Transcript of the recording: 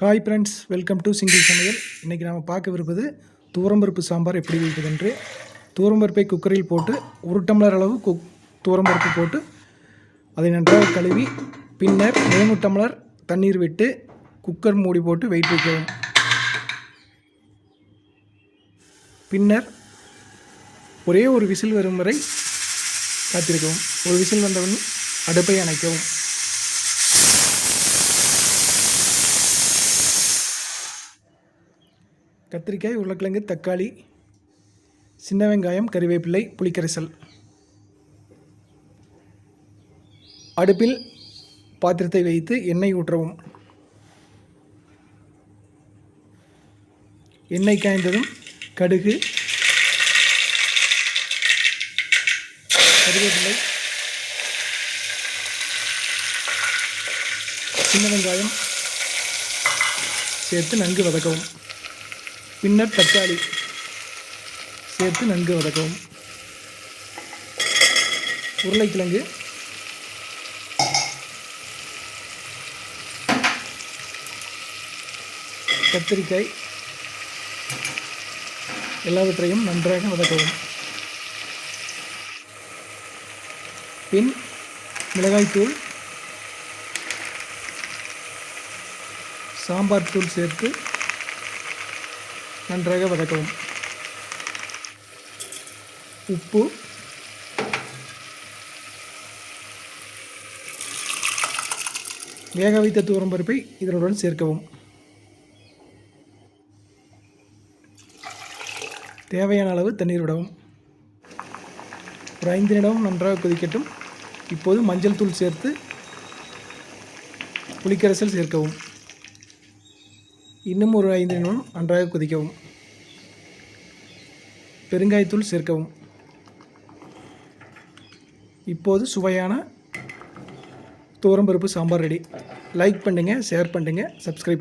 Hi friends, welcome to single சமையல். இன்றைக்கி நாம் பார்க்கவிருப்பது துவரம்பருப்பு சாம்பார் எப்படி வைப்பதென்று. துவரம்பருப்பை குக்கரில் போட்டு 1 டம்ளர் அளவு துவரம்பருப்பு போட்டு அதை நன்றாக கழுவி பின்னர் 3 டம்ளர் தண்ணீர் விட்டு குக்கர் மூடி போட்டு வெயிட் வைக்கவும். பின்னர் ஒரே ஒரு விசில் வரும் வரை காத்திருக்கவும். ஒரு விசில் வந்தவுடன் அடுப்பை அணைக்கவும். கத்திரிக்காய், உருளைக்கிழங்கு, தக்காளி, சின்ன வெங்காயம், கறிவேப்பிலை, புளிக்கரைசல். அடுப்பில் பாத்திரத்தை வைத்து எண்ணெய் ஊற்றவும். எண்ணெய் காய்ந்ததும் கடுகு, கறிவேப்பிலை, சின்ன வெங்காயம் சேர்த்து நன்கு வதக்கவும். பின்னர் தக்காளி சேர்த்து நன்கு வதக்கவும். உருளைக்கிழங்கு, கத்திரிக்காய் எல்லாவற்றையும் நன்றாக வதக்கவும். பின் மிளகாய்த்தூள், சாம்பார் தூள் சேர்த்து நன்றாக வதக்கவும். உப்பு, வேக வைத்த துவரம்பருப்பை இதனுடன் சேர்க்கவும். தேவையான அளவு தண்ணீர் விடவும். ஒரு 5 நிமிடம் நன்றாக கொதிக்கட்டும். இப்போது மஞ்சள் தூள் சேர்த்து புளிக்கரைசல் சேர்க்கவும். இன்னும் ஒரு 5 நிமிடம் நன்றாக கொதிக்கவும். பெருங்காயத்தூள் சேர்க்கவும். இப்போது சுவையான துவரம்பருப்பு சாம்பார் ரெடி. லைக் பண்ணுங்கள், ஷேர் பண்ணுங்கள், சப்ஸ்கிரைப்